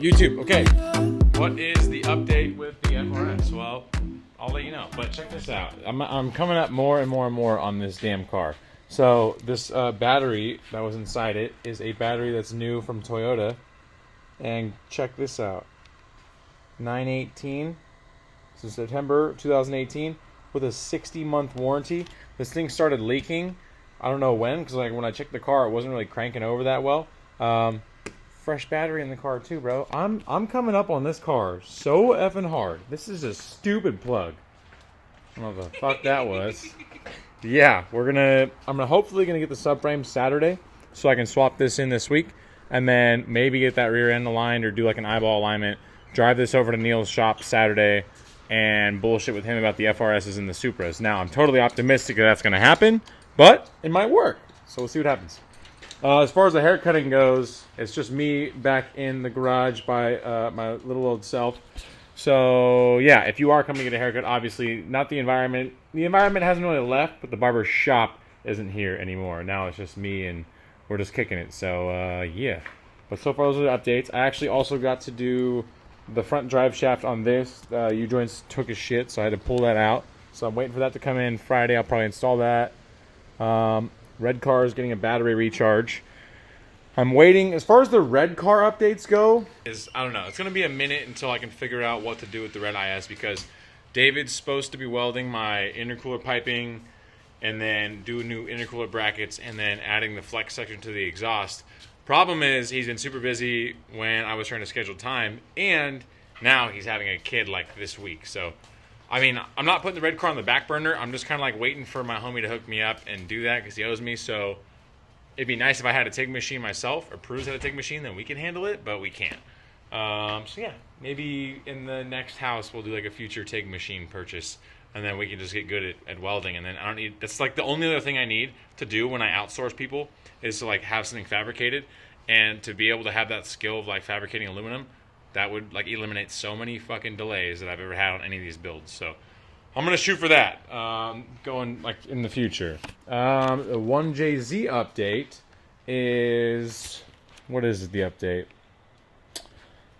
YouTube, okay, what is the update with the FRS? Well, I'll let you know, but check this out. I'm coming up more and more and more on this damn car. So this battery that was inside it is a battery that's new from Toyota, and check this out. 9/18, so September 2018, with a 60-month warranty. This thing started leaking. I don't know when, because like when I checked the car, it wasn't really cranking over that well. Fresh battery in the car too, bro. I'm coming up on this car so effing hard. This is a stupid plug. I don't know what the fuck that was. Yeah, I'm hopefully gonna get the subframe Saturday, so I can swap this in this week, and then maybe get that rear end aligned or do like an eyeball alignment. Drive this over to Neil's shop Saturday and bullshit with him about the FRSs and the Supras. Now, I'm totally optimistic that that's gonna happen, but it might work. So we'll see what happens. As far as the haircutting goes, it's just me back in the garage by my little old self. So, yeah, if you are coming to get a haircut, obviously, not the environment. The environment hasn't really left, but the barber shop isn't here anymore. Now it's just me, and we're just kicking it. So, yeah. But so far, those are the updates. I actually also got to do the front drive shaft on this. U-joints took a shit, so I had to pull that out. So I'm waiting for that to come in Friday. I'll probably install that. Red car is getting a battery recharge. I'm waiting. As far as the red car updates go, I don't know. It's going to be a minute until I can figure out what to do with the red IS, because David's supposed to be welding my intercooler piping and then do new intercooler brackets and then adding the flex section to the exhaust. Problem is, he's been super busy when I was trying to schedule time, and now he's having a kid like this week. So, I mean, I'm not putting the red car on the back burner. I'm just kind of like waiting for my homie to hook me up and do that because he owes me. So it'd be nice if I had a TIG machine myself, or Prue's had a TIG machine, then we can handle it, but we can't. So yeah, maybe in the next house we'll do like a future TIG machine purchase, and then we can just get good at welding. And then I don't need, that's like the only other thing I need to do when I outsource people is to like have something fabricated, and to be able to have that skill of like fabricating aluminum. That would like eliminate so many fucking delays that I've ever had on any of these builds. So I'm gonna shoot for that going like in the future. The 1JZ update is, what is the update?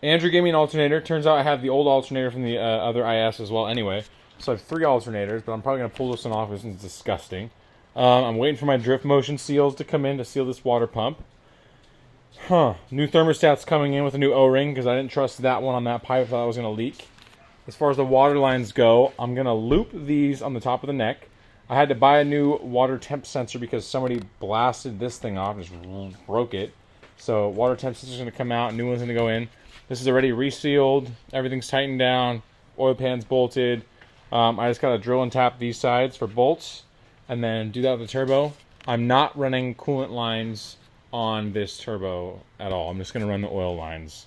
Andrew gave me an alternator. Turns out I have the old alternator from the other IS as well. Anyway, so I have 3 alternators, but I'm probably gonna pull this one off because it's disgusting. I'm waiting for my drift motion seals to come in to seal this water pump. New thermostat's coming in with a new O-ring because I didn't trust that one on that pipe. I thought it was going to leak. As far as the water lines go, I'm going to loop these on the top of the neck. I had to buy a new water temp sensor because somebody blasted this thing off and just broke it. So water temp sensor is going to come out, new one's going to go in. This is already resealed. Everything's tightened down. Oil pan's bolted. I just got to drill and tap these sides for bolts and then do that with the turbo. I'm not running coolant lines on this turbo at all. I'm just going to run the oil lines.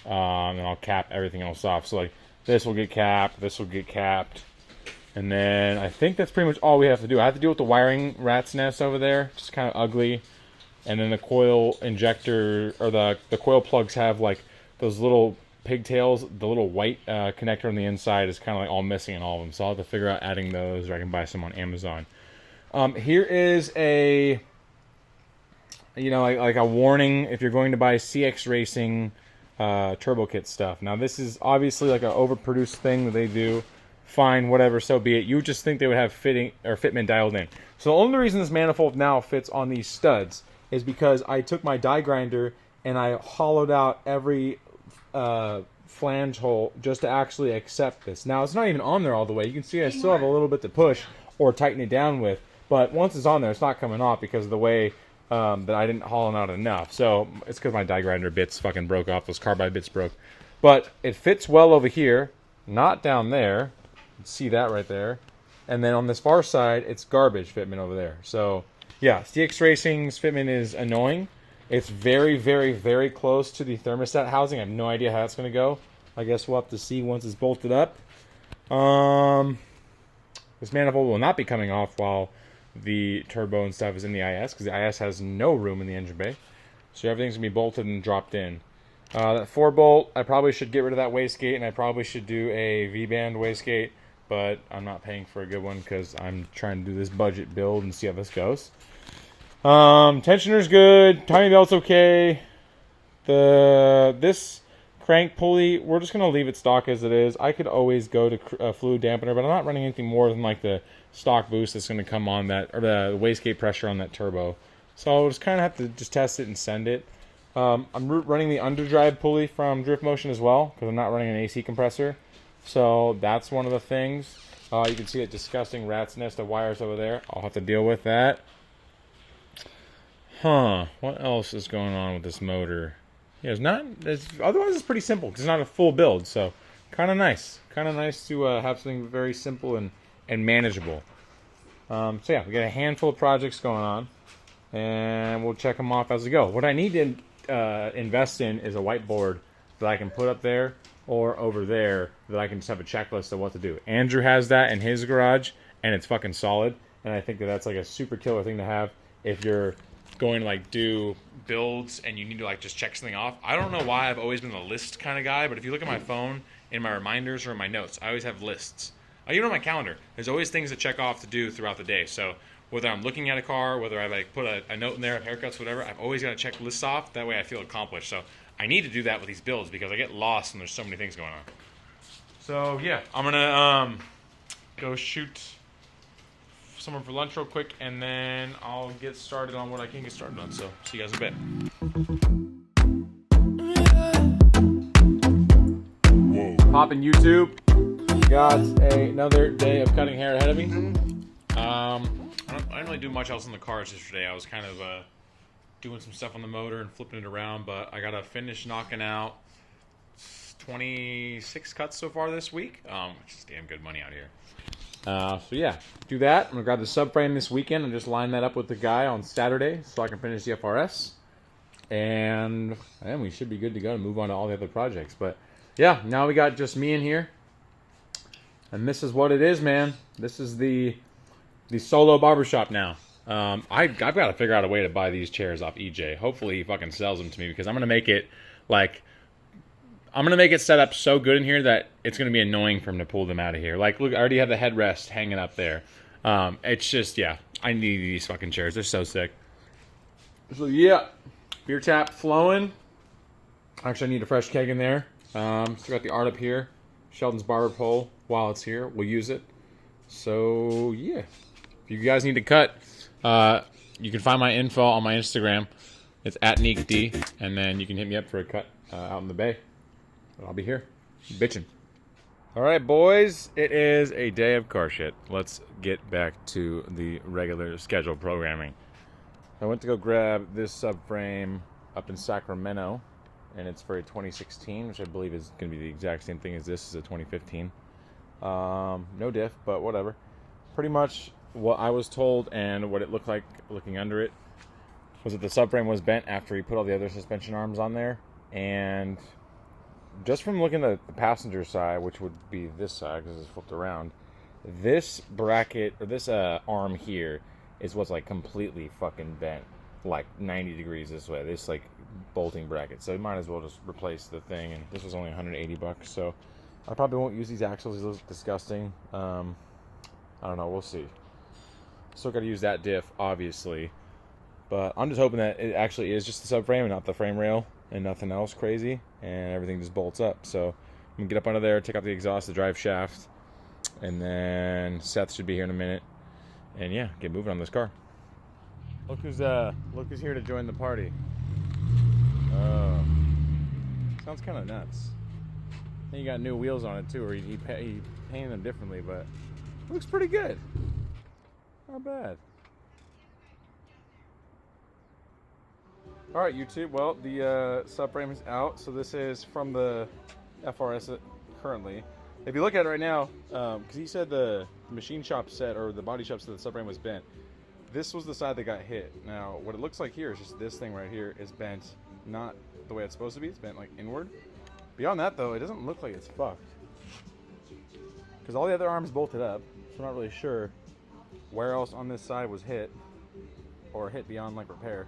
And I'll cap everything else off. So like this will get capped, this will get capped. And then I think that's pretty much all we have to do. I have to deal with the wiring rat's nest over there. Just kind of ugly. And then the coil injector, or the coil plugs have like those little pigtails. The little white connector on the inside is kind of like all missing in all of them. So I'll have to figure out adding those, or I can buy some on Amazon. Here is a, like a warning if you're going to buy CX Racing turbo kit stuff. Now this is obviously like an overproduced thing that they do. Fine, whatever, so be it. You would just think they would have fitting or fitment dialed in. So the only reason this manifold now fits on these studs is because I took my die grinder and I hollowed out every flange hole just to actually accept this. Now it's not even on there all the way. You can see I still have a little bit to push or tighten it down with. But once it's on there, it's not coming off because of the way that I didn't hollow out enough. So it's because my die grinder bits fucking broke off. Those carbide bits broke. But it fits well over here, not down there. You can see that right there. And then on this far side, it's garbage fitment over there. So yeah, CX Racing's fitment is annoying. It's very, very, very close to the thermostat housing. I have no idea how that's going to go. I guess we'll have to see once it's bolted up. This manifold will not be coming off while the turbo and stuff is in the IS, because the IS has no room in the engine bay. So everything's going to be bolted and dropped in. That 4-bolt, I probably should get rid of that wastegate, and I probably should do a V-band wastegate. but I'm not paying for a good one because I'm trying to do this budget build and see how this goes. Tensioner's good. Timing belt's okay. This crank pulley, we're just going to leave it stock as it is. I could always go to fluid dampener, but I'm not running anything more than like the stock boost that's going to come on that, or the wastegate pressure on that turbo. So I'll just kind of have to just test it and send it. I'm running the underdrive pulley from Drift Motion as well, because I'm not running an AC compressor. So that's one of the things. You can see that disgusting rat's nest of wires over there. I'll have to deal with that. What else is going on with this motor? Yeah, otherwise it's pretty simple, because it's not a full build. So kind of nice. Kind of nice to have something very simple and manageable. So yeah, we got a handful of projects going on, and we'll check them off as we go. What I need to invest in is a whiteboard that I can put up there or over there that I can just have a checklist of what to do. Andrew has that in his garage, and it's fucking solid. And I think that that's like a super killer thing to have if you're going to like do builds and you need to like just check something off. I don't know why I've always been a list kind of guy, but if you look at my phone, in my reminders or in my notes, I always have lists. Even on my calendar, there's always things to check off to do throughout the day. So whether I'm looking at a car, whether I like put a note in there of haircuts, whatever, I've always got to check lists off. That way I feel accomplished. So I need to do that with these builds because I get lost and there's so many things going on. So yeah, I'm gonna go shoot someone for lunch real quick, and then I'll get started on what I can get started on. So see you guys in a bit. Popping YouTube. Got another day of cutting hair ahead of me. I didn't really do much else in the cars yesterday. I was kind of doing some stuff on the motor and flipping it around, but I got to finish knocking out 26 cuts so far this week, which is damn good money out here. So yeah, do that. I'm going to grab the subframe this weekend and just line that up with the guy on Saturday so I can finish the FRS. And we should be good to go to move on to all the other projects. But yeah, now we got just me in here. And this is what it is, man. This is the solo barbershop now. I've got to figure out a way to buy these chairs off EJ. Hopefully he fucking sells them to me, because I'm going to make it set up so good in here that it's going to be annoying for him to pull them out of here. Like, look, I already have the headrest hanging up there. It's just, yeah, I need these fucking chairs. They're so sick. So yeah, beer tap flowing. Actually, I need a fresh keg in there. Still got the art up here. Sheldon's barber pole. While it's here, we'll use it. So yeah, if you guys need to cut, you can find my info on my Instagram. It's @NeekD, and then you can hit me up for a cut out in the bay. But I'll be here, bitching. All right, boys, it is a day of car shit. Let's get back to the regular scheduled programming. I went to go grab this subframe up in Sacramento, and it's for a 2016, which I believe is going to be the exact same thing as this is a 2015. No diff, but whatever. Pretty much what I was told and what it looked like looking under it was that the subframe was bent after he put all the other suspension arms on there. And just from looking at the passenger side, which would be this side because it's flipped around, this bracket, or this arm here, is what's like completely fucking bent, like 90 degrees this way. This like bolting bracket. So you might as well just replace the thing. And this was only $180, so I probably won't use these axles. These look disgusting. I don't know. We'll see. Still got to use that diff, obviously. But I'm just hoping that it actually is just the subframe and not the frame rail and nothing else crazy. And everything just bolts up. So I'm going to get up under there, take out the exhaust, the drive shaft. And then Seth should be here in a minute. And yeah, get moving on this car. Look who's here to join the party. Sounds kind of nuts. And you got new wheels on it too, or he painted them differently, but it looks pretty good. Not bad. All right, YouTube. Well, the subframe is out, so this is from the FRS currently. If you look at it right now, because he said the machine shop said, or the body shop said the subframe was bent. This was the side that got hit. Now, what it looks like here is just this thing right here is bent, not the way it's supposed to be. It's bent like inward. Beyond that, though, it doesn't look like it's fucked. Because all the other arms bolted up, so I'm not really sure where else on this side was hit, or hit beyond like repair.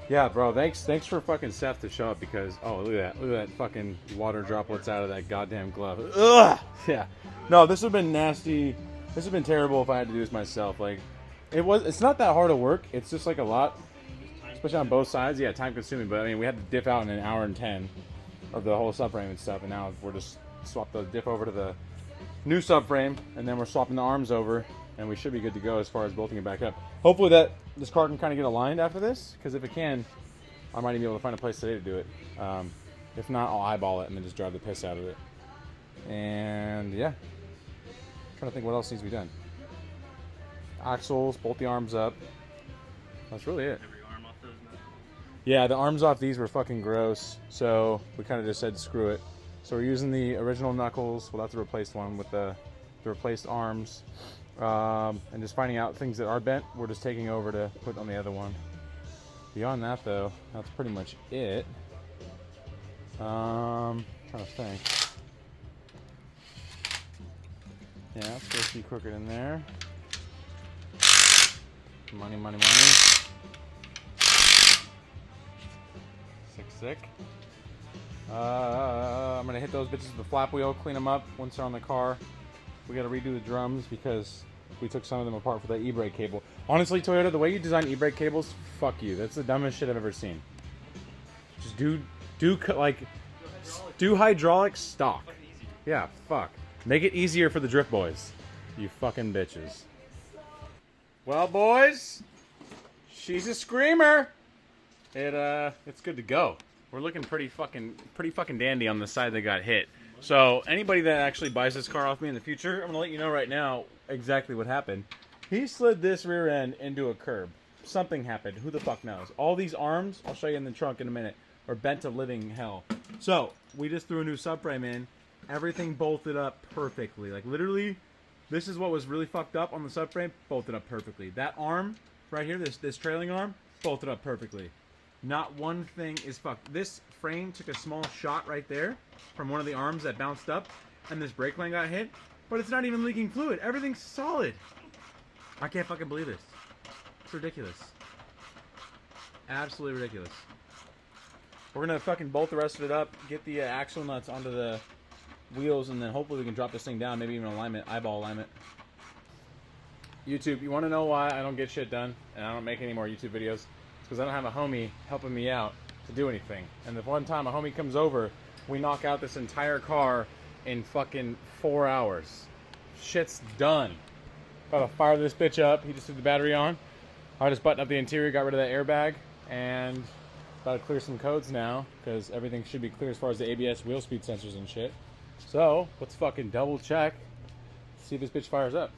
Yeah, bro. Thanks for fucking Seth to show up because look at that fucking water droplets out of that goddamn glove. Ugh. Yeah. No, this would have been nasty. This would have been terrible if I had to do this myself. Like, it's not that hard of work. It's just like a lot, especially on both sides. Yeah, time consuming. But I mean, we had to diff out in an hour and 10 of the whole subframe and stuff, and now we're just swap the diff over to the new subframe, and then we're swapping the arms over, and we should be good to go as far as bolting it back up. Hopefully this car can kind of get aligned after this, because if it can, I might even be able to find a place today to do it. If not, I'll eyeball it and then just drive the piss out of it. And yeah, trying to think what else needs to be done. Axles, bolt the arms up. That's really it. Every arm off those nuts. Yeah, the arms off these were fucking gross, so we kind of just said screw it. So we're using the original knuckles. We'll have to replace one with the replaced arms. And just finding out things that are bent, we're just taking over to put on the other one. Beyond that, though, that's pretty much it. Trying to think. Yeah, it's supposed to be crooked in there. Money, money, money. Sick. I'm gonna hit those bitches with the flap wheel, clean them up once they're on the car. We gotta redo the drums because we took some of them apart for the e-brake cable. Honestly, Toyota, the way you design e-brake cables, fuck you. That's the dumbest shit I've ever seen. Just do hydraulic stock. Yeah, fuck. Make it easier for the drift boys. You fucking bitches. Well, boys, she's a screamer. It's good to go. We're looking pretty fucking dandy on the side that got hit. So anybody that actually buys this car off me in the future, I'm gonna let you know right now exactly what happened. He slid this rear end into a curb. Something happened. Who the fuck knows? All these arms, I'll show you in the trunk in a minute, are bent to living hell. So we just threw a new subframe in. Everything bolted up perfectly. Like literally, this is what was really fucked up on the subframe. Bolted up perfectly. That arm right here, this trailing arm, bolted up perfectly. Not one thing is fucked. This frame took a small shot right there from one of the arms that bounced up, and this brake line got hit, but it's not even leaking fluid. Everything's solid. I can't fucking believe this. It's ridiculous. Absolutely ridiculous. We're gonna fucking bolt the rest of it up, get the axle nuts onto the wheels, and then hopefully we can drop this thing down, maybe even eyeball alignment. YouTube, you want to know why I don't get shit done and I don't make any more YouTube videos? Because I don't have a homie helping me out to do anything. And the one time a homie comes over, we knock out this entire car in fucking 4 hours. Shit's done. Gotta fire this bitch up. He just threw the battery on. I just buttoned up the interior, got rid of that airbag, and gotta clear some codes now because everything should be clear as far as the ABS wheel speed sensors and shit. So let's fucking double check, see if this bitch fires up.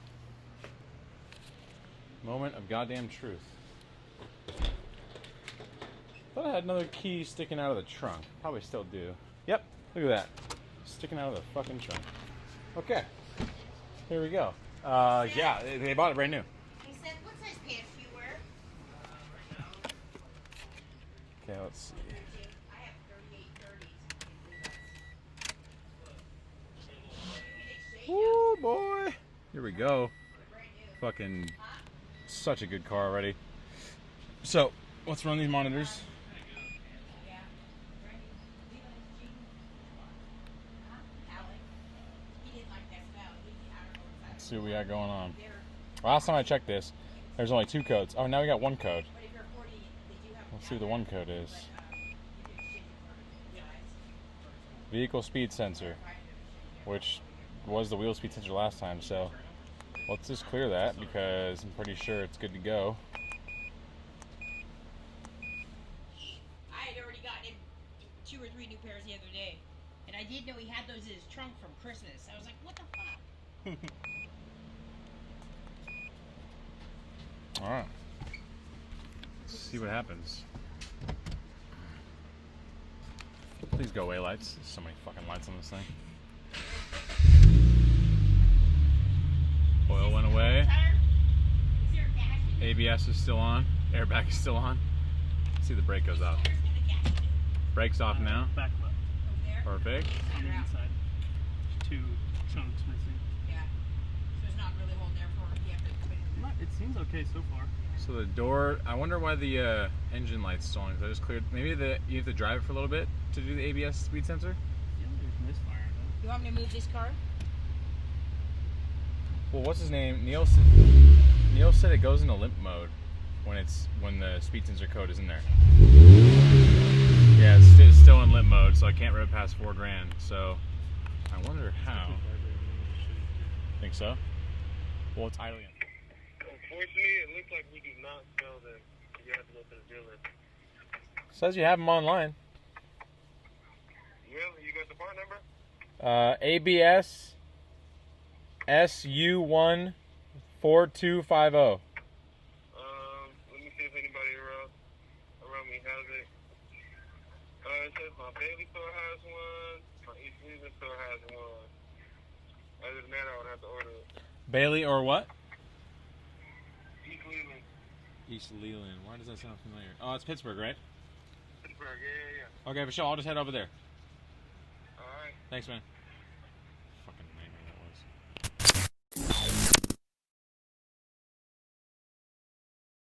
Moment of goddamn truth. Thought I had another key sticking out of the trunk. Probably still do. Yep, look at that. Sticking out of the fucking trunk. Okay, here we go. Yeah, they bought it brand new. He said, what size pants do you wear? Okay, let's see. I have 38, 30s. Woo, boy. Here we go. Fucking such a good car already. So, let's run these monitors. Let's see what we got going on. Last time I checked this, there's only 2 codes. Oh, now we got 1 code. Let's see what the 1 code is. Vehicle speed sensor, which was the wheel speed sensor last time, so let's just clear that because I'm pretty sure it's good to go. I had already gotten him 2 or 3 new pairs the other day. And I didn't know he had those in his trunk from Christmas. I was like, what the fuck? Alright. Let's see what happens. Please go away, lights. There's so many fucking lights on this thing. Oil went away. ABS is still on. Airbag is still on. Let's see, the brake goes off. Brake's off now. Back left. Perfect. On the inside. 2 chunks missing. Yeah. So it's not really holding there for you have to put it. It seems okay so far. So the door, I wonder why the engine light's stalling. I just cleared. Maybe you have to drive it for a little bit to do the ABS speed sensor? Yeah, there's misfire though. You want me to move this car? Well, what's his name? Neil said it goes into limp mode when the speed sensor code is in there. Yeah, it's still in limp mode, so I can't rev past $4,000. So I wonder how. Think so? Well, it's idling. Unfortunately, it looks like we do not sell them. You have to go to the dealer. Says you have them online. Yeah, you got the part number? ABS SU1 4250. Let me see if anybody around me has it. It says my Bailey store has one. My East Cleveland store has one. Other than that, I would have to order it. Bailey or what? East Cleveland. East Leland. Why does that sound familiar? Oh, it's Pittsburgh, right? Pittsburgh, yeah. Okay, for sure. I'll just head over there. All right. Thanks, man.